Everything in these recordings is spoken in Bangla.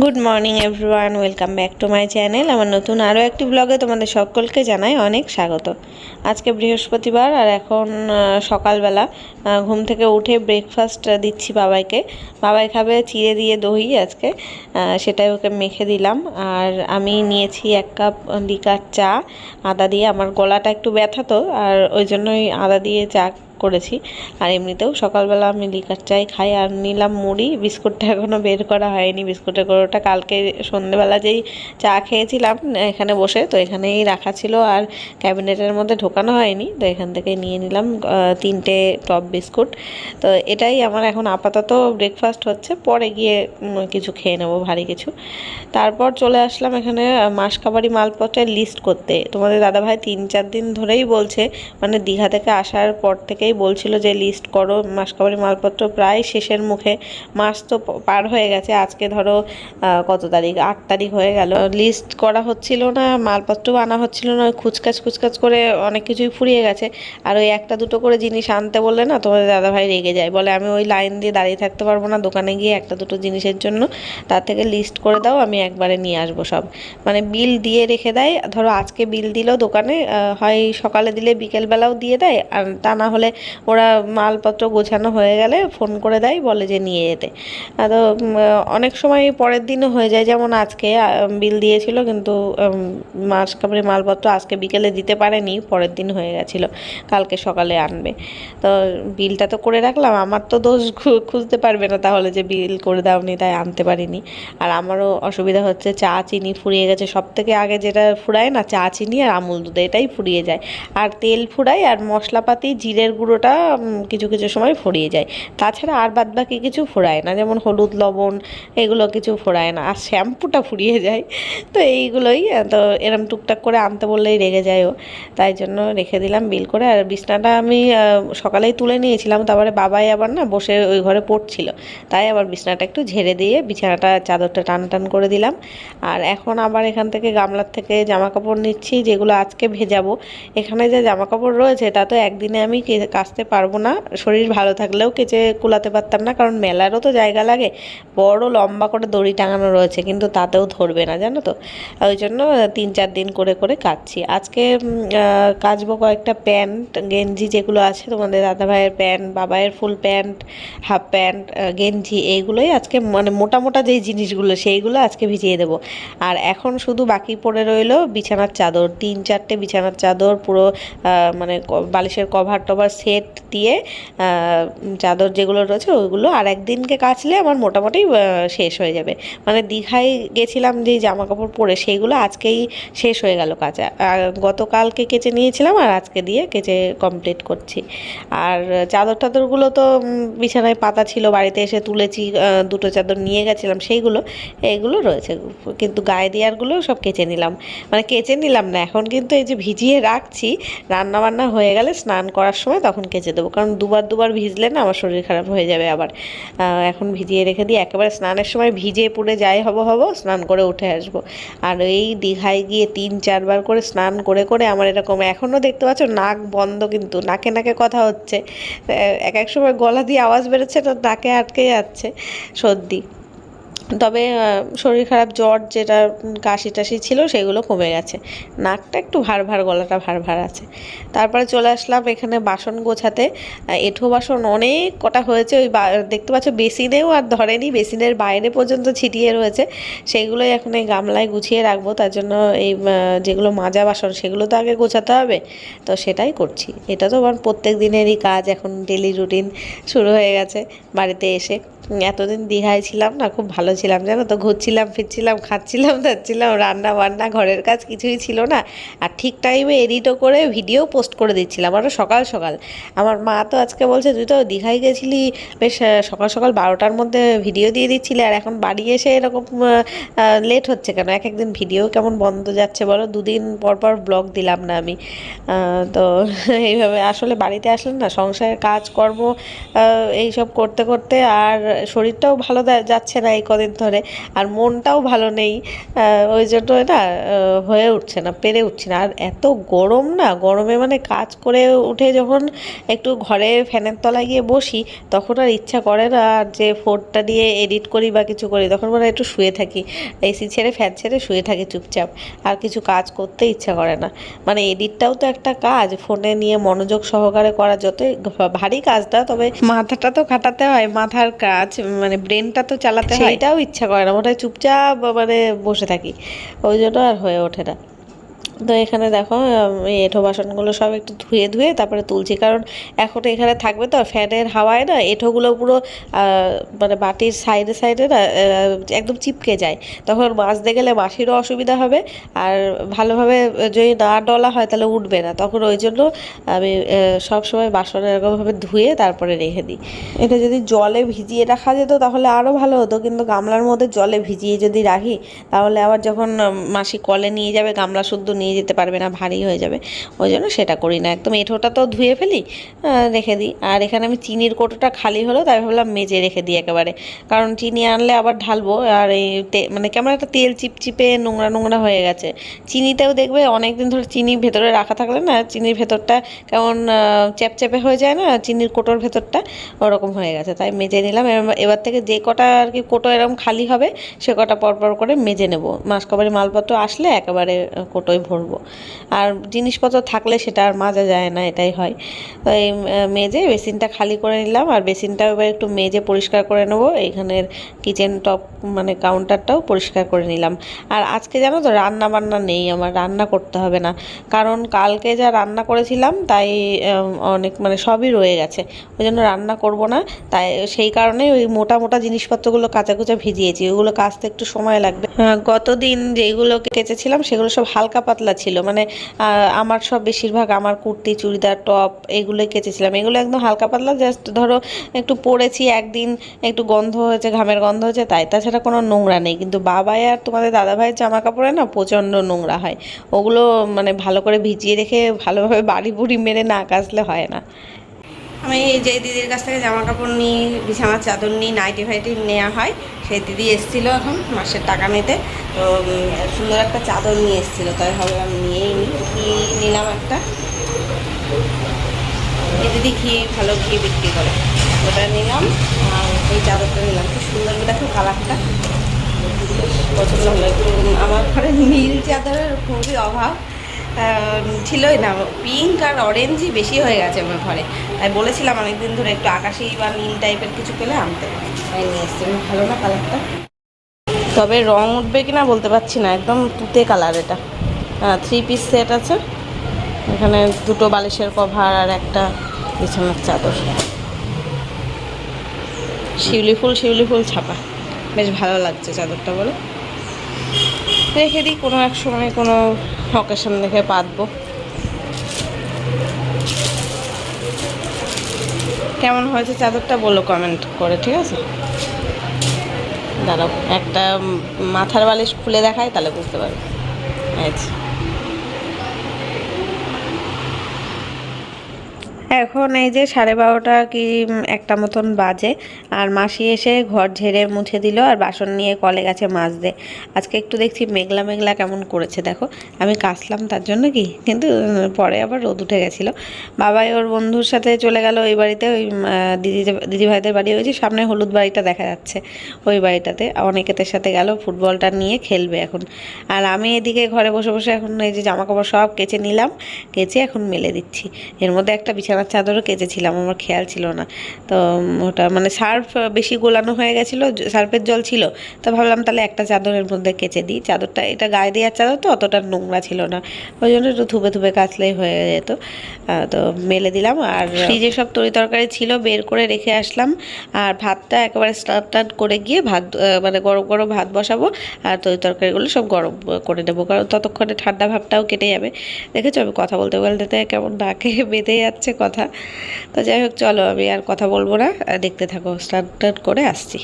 Good morning everyone, welcome back to my channel. আমার নতুন আরও একটি ব্লগে তোমাদের সকলকে জানাই অনেক স্বাগত। আজকে বৃহস্পতিবার আর এখন সকালবেলা ঘুম থেকে উঠে ব্রেকফাস্ট দিচ্ছি বাবাইকে। বাবাই খাবে চিড়ে দিয়ে দই আজকে, সেটাই ওকে মেখে দিলাম। আর আমি নিয়েছি 1 কাপ লিকার চা আদা দিয়ে। আমার গলাটা একটু ব্যথা তো, আর ওই জন্যই আদা দিয়ে চা করেছি। আর এমনিতেও সকালবেলা আমি লিকার চাই খাই। আর নিলাম মুড়ি, বিস্কুটটা এখনও বের করা হয়নি। বিস্কুটের গুঁড়োটা কালকে সন্ধ্যেবেলা যেই চা খেয়েছিলাম এখানে বসে, তো এখানেই রাখা ছিল আর ক্যাবিনেটের মধ্যে ঢোকানো হয়নি, তো এখান থেকে নিয়ে নিলাম 3টে টপ বিস্কুট। তো এটাই আমার এখন আপাতত ব্রেকফাস্ট হচ্ছে, পরে গিয়ে কিছু খেয়ে নেবো ভারী কিছু। তারপর চলে আসলাম এখানে মাসকাবারি মালপত্রের লিস্ট করতে। তোমাদের দাদাভাই 3-4 দিন ধরেই বলছে, মানে দীঘা থেকে আসার পর থেকেই বলছিল যে লিস্ট করো মাসকাবারি মালপত্র। প্রায় শেষের মুখে, মাস তো পার হয়ে গেছে। আজকে ধরো কত তারিখ, 8 তারিখ হয়ে গেল। লিস্ট করা হচ্ছিল না, মালপত্রও আনা হচ্ছিল না। খুচকাচ করে অনেক কিছুই ফুরিয়ে গেছে। আর ওই 1-2 করে জিনিস আনতে বললে না তোমাদের দাদাভাই রেগে যায়, বলে আমি ওই লাইন দিয়ে দাঁড়িয়ে থাকতে পারবো না দোকানে গিয়ে 1-2 জিনিসের জন্য, তার থেকে লিস্ট করে দাও, আমি একবারে নিয়ে আসবো সব। মানে বিল দিয়ে রেখে দেয়, ধরো আজকে বিল দিল দোকানে, হয় সকালে দিলে বিকেলবেলাও দিয়ে দেয়, আর তা না হলে ওরা মালপত্র গোছানো হয়ে গেলে ফোন করে দেয়, বলে যে নিয়ে যেতে। তো অনেক সময় পরের দিনও হয়ে যায়, যেমন আজকে বিল দিয়েছিল কিন্তু মাসকাবারি মালপত্র আজকে বিকেলে দিতে পারেনি, পরের দিন হয়ে গেছিলো, কালকে সকালে আনবে। তো বিলটা তো করে রাখলাম, আমার তো দোষ খুঁজতে পারবে না তাহলে যে বিল করে দাওনি তাই আনতে পারিনি। আর আমারও অসুবিধা হচ্ছে, চা চিনি ফুরিয়ে গেছে। সব থেকে আগে যেটা ফুরায় না, চা চিনি আর আমুল দুধ, এটাই ফুরিয়ে যায়। আর তেল ফুরায়, আর মশলাপাতি জিরের গুঁড়োটা কিছু কিছু সময় ফুরিয়ে যায়। তাছাড়া আর বাদবাকি কিছু ফুরায় না, যেমন হলুদ লবণ এগুলো কিছু ফুরায় না। আর শ্যাম্পুটা ফুরিয়ে যায়। তো এইগুলোই তো এরম টুকটাক করে আনতে বললেই রেগে যায় ও, তাই জন্য রেখে দিলাম বিল করে। আর বিছনাটা আমি সকালেই তুলে নিয়েছিলাম, তারপরে বাবাই আবার না বসে ওই ঘরে পড়ছিল, তাই আবার বিছনাটা একটু ঝেড়ে দিয়ে বিছানাটা চাদরটা টান করে দিলাম। আর এখন আবার এখান থেকে গামলার থেকে জামা কাপড় নিচ্ছি, যেগুলো আজকে ভেজাবো। এখানে যে জামা কাপড় রয়েছে তা তো একদিনে আমি কাচতে পারবো না, শরীর ভালো থাকলেও কেচে কুলাতে পারতাম না, কারণ মেলারও তো জায়গা লাগে। বড় লম্বা করে দড়ি টাঙানো রয়েছে, কিন্তু তাতেও ধরবে না জানো তো, ওই জন্য 3-4 দিন করে করে কাচছি। আজকে কাচবো কয়েকটা প্যান্ট গেঞ্জি যেগুলো আছে, তোমাদের দাদাভাইয়ের প্যান্ট, বাবাইয়ের ফুল প্যান্ট, হাফ প্যান্ট, গেঞ্জি, এইগুলোই আজকে, মানে মোটা মোটা যেই জিনিসগুলো সেইগুলো আজকে ভিজিয়ে দেবো। আর এখন শুধু বাকি পড়ে রইলো বিছানার চাদর, 3-4টে বিছানার চাদর পুরো, মানে বালিশের কভার টভার সেট দিয়ে চাদর যেগুলো রয়েছে ওইগুলো আর একদিনকে কাচলে আমার মোটামুটি শেষ হয়ে যাবে। মানে দীঘায় গেছিলাম যেই জামা কাপড় পরে, সেইগুলো আজকেই শেষ হয়ে গেল কাচা। আর গতকালকে কেচে নিয়েছিলাম, আর আজকে দিয়ে কেচে কমপ্লিট করছি। আর চাদর টাদরগুলো তো বিছানায় পাতা ছিল, বাড়িতে এসে তুলেছি, 2টো চাদর নিয়ে গেছিলাম, সেইগুলো এইগুলো রয়েছে। কিন্তু গায়ে দেওয়ারগুলো সব কেচে নিলাম, মানে কেচে নিলাম না এখন, কিন্তু এই যে ভিজিয়ে রাখছি, রান্না বান্না হয়ে গেলে স্নান করার সময় তখন কেচে দেবো, কারণ দুবার ভিজলে না আমার শরীর খারাপ হয়ে যাবে আবার। এখন ভিজিয়ে রেখে দিই, একেবারে স্নানের সময় ভিজে পুড়ে যাই হব স্নান করে উঠে আসবো। আর এই দীঘায় গিয়ে 3-4 বার করে স্নান করে করে আমার এরকম, এখনও দেখতে পাচ্ছ নাক বন্ধ, কিন্তু নাকে নাকে কথা হচ্ছে, এক সময় গলা দিয়ে আওয়াজ বেরোচ্ছে তো নাকে আটকে যাচ্ছে, সর্দি। তবে শরীর খারাপ, জ্বর যেটা কাশি টাশি ছিল সেগুলো কমে গেছে, নাকটা একটু ভার গলাটা ভার আছে। তারপরে চলে আসলাম এখানে বাসন গোছাতে। এঁঠো বাসন অনেক কটা হয়েছে, ওই দেখতে পাচ্ছ বেসিনেও আর ধরেনি, বেসিনের বাইরে পর্যন্ত ছিটিয়ে রয়েছে, সেগুলোই এখন এই গামলায় গুছিয়ে রাখবো। তার জন্য এই যেগুলো মাজা বাসন সেগুলো তো আগে গোছাতে হবে, তো সেটাই করছি। এটা তো আমার প্রত্যেক দিনেরই কাজ, এখন ডেলি রুটিন শুরু হয়ে গেছে বাড়িতে এসে। এতদিন দীঘায় ছিলাম না, খুব ভালো ছিলাম জানো তো, ঘুরছিলাম ফিরছিলাম, খাচ্ছিলাম দাচ্ছিলাম, রান্না বান্না ঘরের কাজ কিছুই ছিল না। আর ঠিক টাইমে এডিটও করে ভিডিও পোস্ট করে দিচ্ছিলাম, আরও সকাল সকাল। আমার মা তো আজকে বলছে, তুই তো দীঘায় গেছিলি বেশ সকাল সকাল 12টার মধ্যে ভিডিও দিয়ে দিচ্ছিলি, আর এখন বাড়ি এসে এরকম লেট হচ্ছে কেন? এক একদিন ভিডিও কেমন বন্ধ যাচ্ছে বলো, 2 দিন পর ব্লগ দিলাম না আমি। তো এইভাবে আসলে বাড়িতে আসলে না সংসারের কাজকর্ম এইসব করতে করতে আর শরীরটাও ভালো যাচ্ছে না এই কদিন কদিন ধরে, আর মনটাও ভালো নেই, ওই জন্য না হয়ে উঠছে না, পেরে উঠছে না। আর এত গরম না, গরমে মানে কাজ করে উঠে যখন একটু ঘরে ফ্যানের তলায় গিয়ে বসি তখন আর ইচ্ছা করে না আর যে ফোনটা নিয়ে এডিট করি বা কিছু করি, তখন মানে একটু শুয়ে থাকি, এসি ছেড়ে ফ্যান ছেড়ে শুয়ে থাকি চুপচাপ, আর কিছু কাজ করতে ইচ্ছা করে না। মানে এডিটটাও তো একটা কাজ, ফোনে নিয়ে মনোযোগ সহকারে করা, যতই ভারী কাজটা, তবে মাথাটা তো খাটাতে হয়, মাথার কাজ মানে ব্রেনটা তো চালাতে হয়, সেটাও ইচ্ছা করে না, ওটাই চুপচাপ মানে বসে থাকি, ওই জন্য আর হয়ে ওঠে না। তো এখানে দেখো এই এঁঠো বাসনগুলো সব একটু ধুয়ে ধুয়ে তারপরে তুলছি, কারণ এখন এখানে থাকবে তো ফ্যানের হাওয়ায় না এঁঠোগুলো পুরো মানে বাটির সাইডে সাইডে না একদম চিপকে যায়, তখন মাজতে গেলে মাসিরও অসুবিধা হবে, আর ভালোভাবে যদি না ডলা হয় তাহলে উঠবে না, তখন ওই জন্য আমি সব সময় বাসন এরকমভাবে ধুয়ে তারপরে রেখে দিই। এটা যদি জলে ভিজিয়ে রাখা যেত তাহলে আরও ভালো হতো, কিন্তু গামলার মধ্যে জলে ভিজিয়ে যদি রাখি তাহলে আবার যখন মাসি কলে নিয়ে যাবে গামলা শুদ্ধ নিয়ে যেতে পারবে না, ভারী হয়ে যাবে, ওই জন্য সেটা করি না, একদম এঁঠোটা তো ধুয়ে ফেলি, রেখে দিই। আর এখানে আমি চিনির কৌটোটা খালি হলো তাই ভাবলাম মেজে রেখে দিই একেবারে, কারণ চিনি আনলে আবার ঢালবো, আর এই মানে কেমন একটা তেল চিপচিপে নোংরা নোংরা হয়ে গেছে। চিনিতেও দেখবে অনেক দিন ধরে চিনি ভেতরে রাখা থাকলে না চিনির ভেতরটা কেমন চ্যাপচ্যাপে হয়ে যায় না, চিনির কোটোর ভেতরটা ওরকম হয়ে গেছে, তাই মেজে নিলাম। এবার থেকে যে কটা আর কি কোটো এরকম খালি হবে সে কটা পরপর করে মেজে নেব, মাসকবারি মালপত্র আসলে একেবারে কোটোয় ভরবো, আর জিনিসপত্র থাকলে সেটা আর মাজা যায় না, এটাই হয়। তো এই মেজে বেসিনটা খালি করে নিলাম, আর বেসিনটা এবার একটু মেজে পরিষ্কার করে নেবো, এইখানের কিচেন টপ মানে কাউন্টারটাও পরিষ্কার করে নিলাম। আর আজকে জানো তো রান্না বান্না নেই, আমার রান্না করতে হবে না, কারণ কালকে যা রান্না করেছিলাম তাই অনেক মানে সবই রয়ে গেছে, ওই জন্য রান্না করব না, তাই সেই কারণে ওই মোটা মোটা জিনিসপত্রগুলো কাঁচাকুচা ভিজিয়েছি, ওগুলো কাচতে একটু সময় লাগবে। গত দিন যেগুলো কেচেছিলাম সেগুলো সব হালকা পাতলা ছিল, মানে আমার সব বেশিরভাগ আমার কুর্তি চুড়িদার টপ এগুলোই কেচেছিলাম, এগুলো একদম হালকা পাতলা, জাস্ট ধরো একটু পরেছি একদিন, একটু গন্ধ হয়েছে, ঘামের গন্ধ হয়েছে তাই, তাছাড়া কোনো নোংরা নেই। কিন্তু বাবাই আর তোমাদের দাদাভাইয়ের জামা কাপড়ে না প্রচণ্ড নোংরা হয়, ওগুলো মানে ভালো করে ভিজিয়ে রেখে ভালোভাবে বাড়ি বুড়ি মেরে না কাচলে হয় না। আমি যে দিদির কাছ থেকে জামা কাপড় নিই, বিছানার চাদর নিই, নাইটি ফাইটি নেওয়া হয়, সেই দিদি এসেছিল এখন মাসের টাকা নিতে, তো সুন্দর একটা চাদর নিয়ে এসেছিলো, তাই ভাবলাম নিয়েই নিই। ঘি নিলাম একটা, এই দিদি ঘি ভালো ঘি বিক্রি করে, ওটা নিলাম, আর এই চাদরটা নিলাম, খুব সুন্দর দেখো কালারটা, পছন্দ হলো। একটু আমার ঘরে নীল চাদরের খুবই অভাব ছিলই না, পিঙ্ক আর অরেঞ্জই বেশি হয়ে গেছে আমার ঘরে, তাই বলেছিলাম অনেকদিন ধরে একটু আকাশি বা নীল টাইপের কিছু পেলে আনতে, তাই নিয়ে এসছি। ভালো না কালারটা, তবে রং উঠবে কিনা বলতে পারছি না, একদম তুতে কালার। এটা 3 পিস সেট আছে, এখানে দুটো বালিশের কভার আর একটা বিছানার চাদর, শিউলি ফুল ছাপা, বেশ ভালো লাগছে চাদরটা, বলো। রেখে দিই, কোনো এক সময় কোনো অকেশন দেখে পাতবো। কেমন হয়েছে চাদরটা বলো কমেন্ট করে, ঠিক আছে? দাঁড়াও একটা মাথার বালিশ খুলে দেখায় তাহলে বুঝতে পারবে। আচ্ছা, এখন এই যে 12:30 কি একটা মতন বাজে, আর মাসি এসে ঘর ঝেড়ে মুছে দিল আর বাসন নিয়ে কলে গেছে মাজতে। আজকে একটু দেখছি মেঘলা মেঘলা কেমন করেছে, দেখো আমি কাচলাম তার জন্য কি, কিন্তু পরে আবার রোদ উঠে গেছিলো। বাবাই ওর বন্ধুর সাথে চলে গেল ওই বাড়িতে, ওই দিদি ভাইদের বাড়ি, ওই যে সামনে হলুদ বাড়িটা দেখা যাচ্ছে ওই বাড়িটাতে অনেকেদের সাথে গেল, ফুটবলটা নিয়ে খেলবে এখন। আর আমি এদিকে ঘরে বসে বসে এখন এই যে জামা কাপড় সব কেচে নিলাম, কেচে এখন মেলে দিচ্ছি। এর মধ্যে একটা বিছানার চাদরও কেচেছিলাম, আমার খেয়াল ছিল না, তো ওটা মানে সার্ফ বেশি গোলানো হয়ে গেছিলো, সার্ফের জল ছিল, তো ভাবলাম তাহলে একটা চাদরের মধ্যে কেচে দিই। চাদরটা এটা গায়ে দেওয়ার চাদর তো অতটা নোংরা ছিল না, ওই জন্য একটু ধুবে ধুবে কাচলেই হয়ে যেত, তো মেলে দিলাম। আর ফ্রিজে সব তরি তরকারি ছিল, বের করে রেখে আসলাম, আর ভাতটা একেবারে স্টার্ট করে গিয়ে ভাত মানে গরম গরম ভাত বসাবো, আর তরি তরকারিগুলো সব গরম করে নেবো, কারণ ততক্ষণে ঠান্ডা ভাবটাও কেটে যাবে। দেখেছো আমি কথা বলতে বলতে কেমন ডাকে বেঁধে যাচ্ছে কথা। তো যাই হোক, চলো আমি আর কথা বলবো না, দেখতে থাকো, স্টার্ট করে আসছি।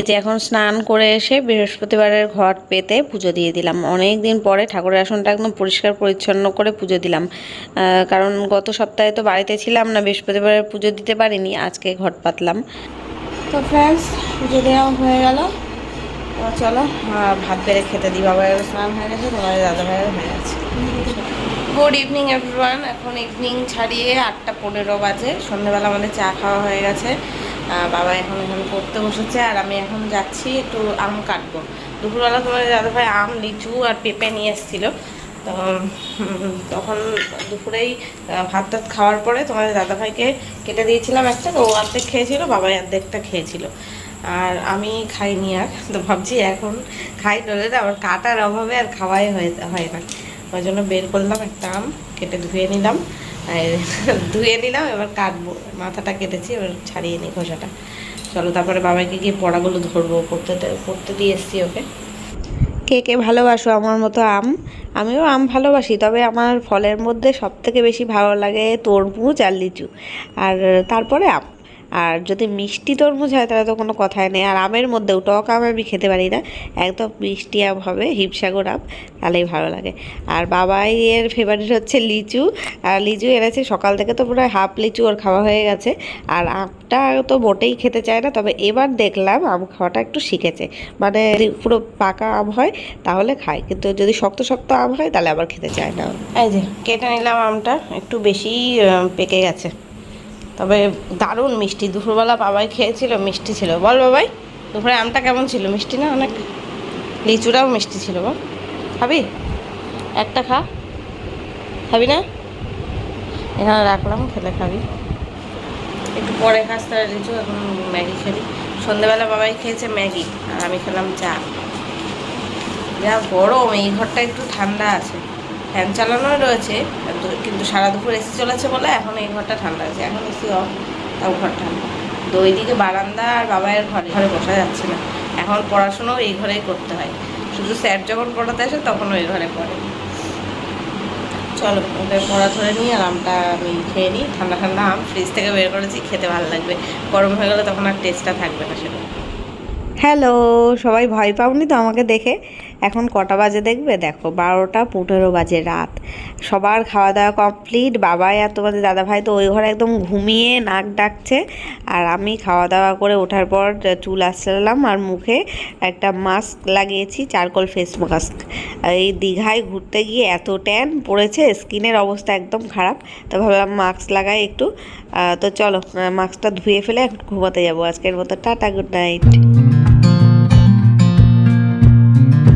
এই যে এখন স্নান করে এসে বৃহস্পতিবারের ঘট পেতে পুজো দিয়ে দিলাম। অনেক দিন পরে ঠাকুরের আসনটা একদম পরিষ্কার পরিচ্ছন্ন করে পুজো দিলাম, কারণ গত সপ্তাহে তো বাড়িতে ছিলাম না, বৃহস্পতিবারের পুজো দিতে পারিনি, আজকে ঘট পাতলাম। তো ফ্রেন্ডস, পুজো দেওয়া হয়ে গেল। চলো ভাত বেড়ে খেতে দিই। বাবার স্নান হয়ে গেছে, তোমার দাদা ভাইয়ের হয়ে গেছে। Good evening everyone. এখন ইভিনিং ছাড়িয়ে 8:15 বাজে। সন্ধ্যেবেলা আমাদের চা খাওয়া হয়ে গেছে। বাবা এখন এখানে পড়তে বসেছে, আর আমি এখন যাচ্ছি একটু আম কাটবো। দুপুরবেলা তোমার দাদা ভাই আম, লিচু আর পেঁপে নিয়ে এসেছিলো। তো তখন দুপুরেই ভাত টাত খাওয়ার পরে তোমাদের দাদাভাইকে কেটে দিয়েছিলাম একটা, তো ও অর্ধেক খেয়েছিল, বাবাই অর্ধেকটা খেয়েছিল, আর আমি খাইনি। আর তো ভাবছি এখন খাই, নলে না আমার কাটার অভাবে আর খাওয়াই হয় না। ওই জন্য বের করলাম একটা আম, কেটে ধুয়ে নিলাম, এবার কাটবো। মাথাটা কেটেছি, এবার ছাড়িয়ে নিই খোসাটা। চলো তারপরে বাবাইকে গিয়ে পড়াগুলো ধরবো, পড়তে দিয়ে এসছি ওকে। কে কে ভালোবাসো আমার মতো আম? আমিও আম ভালোবাসি, তবে আমার ফলের মধ্যে সবথেকে বেশি ভালো লাগে তরমুজ আর লিচু, আর তারপরে আম। আর যদি মিষ্টি তরমুজ হয় তাহলে তো কোনো কথাই নেই। আর আমের মধ্যেও টক আম আমি খেতে পারি না, একদম মিষ্টি আম হবে, হিমসাগর আম, তাহলেই ভালো লাগে। আর বাবাই এর ফেভারিট হচ্ছে লিচু, আর লিচু এনেছে সকাল থেকে, তো পুরো হাফ লিচু ওর খাওয়া হয়ে গেছে। আর আমটা তো মোটেই খেতে চায় না, তবে এবার দেখলাম আম খাওয়াটা একটু শিখেছে, মানে যদি পুরো পাকা আম হয় তাহলে খায়, কিন্তু যদি শক্ত শক্ত আম হয় তাহলে আবার খেতে চায় না। এই যে কেটে নিলাম আমটা, একটু বেশি পেকে গেছে, তবে দারুণ মিষ্টি। দুপুরবেলা বাবাই খেয়েছিল, মিষ্টি ছিল। বল বাবাই, দুপুরে আমটা কেমন ছিল? মিষ্টি না অনেক? লিচুটাও মিষ্টি ছিল। বল, খাবি? একটা খাবি না? এখানে রাখলাম, খেলে খাবি। একটু পরে খাস তাহলে লিচু, এখন ম্যাগি খেলি। সন্ধ্যেবেলা বাবাই খেয়েছে ম্যাগি, আর আমি খেলাম চা। যা গরম, এই ঘরটা একটু ঠান্ডা আছে, ফ্যান চালানোই রয়েছে, কিন্তু সারা দুপুর এসি চলেছে বলে এখন এই ঘরটা ঠান্ডা আছে। এখন এসি অফ, তাও ঘর ঠান্ডা। তো ওইদিকে বারান্দা আর বাবাইয়ের ঘরে বসা যাচ্ছে না। এখন পড়াশুনোও এই ঘরেই করতে হয়, শুধু স্যার যখন পড়াতে আসে তখন ওই ঘরে পড়ে। চলো ওকে পড়া ধরে নিই, আর আমটা আমি খেয়ে নিই। ঠান্ডা ঠান্ডা আম ফ্রিজ থেকে বের করেছি, খেতে ভালো লাগবে। গরম হয়ে গেলে তখন আর টেস্টটা থাকবে না সেটা। হ্যালো, সবাই ভয় পাওনি তো আমাকে দেখে? এখন কটা বাজে দেখবে, দেখো 12:15 বাজে রাত। সবার খাওয়া দাওয়া কমপ্লিট। বাবাই আর তোমাদের দাদাভাই তো ওই ঘরে একদম ঘুমিয়ে নাক ডাকছে, আর আমি খাওয়া দাওয়া করে ওঠার পর চুল আঁচড়ালাম, আর মুখে একটা মাস্ক লাগিয়েছি, চারকোল ফেস মাস্ক। এই দীঘায় ঘুরতে গিয়ে এত ট্যান পড়েছে, স্কিনের অবস্থা একদম খারাপ, তো ভাবলাম মাস্ক লাগাই একটু। তো চলো মাস্কটা ধুয়ে ফেলে এখন ঘুমাতে যাবো। আজকের মতো টাটা, গুড নাইট।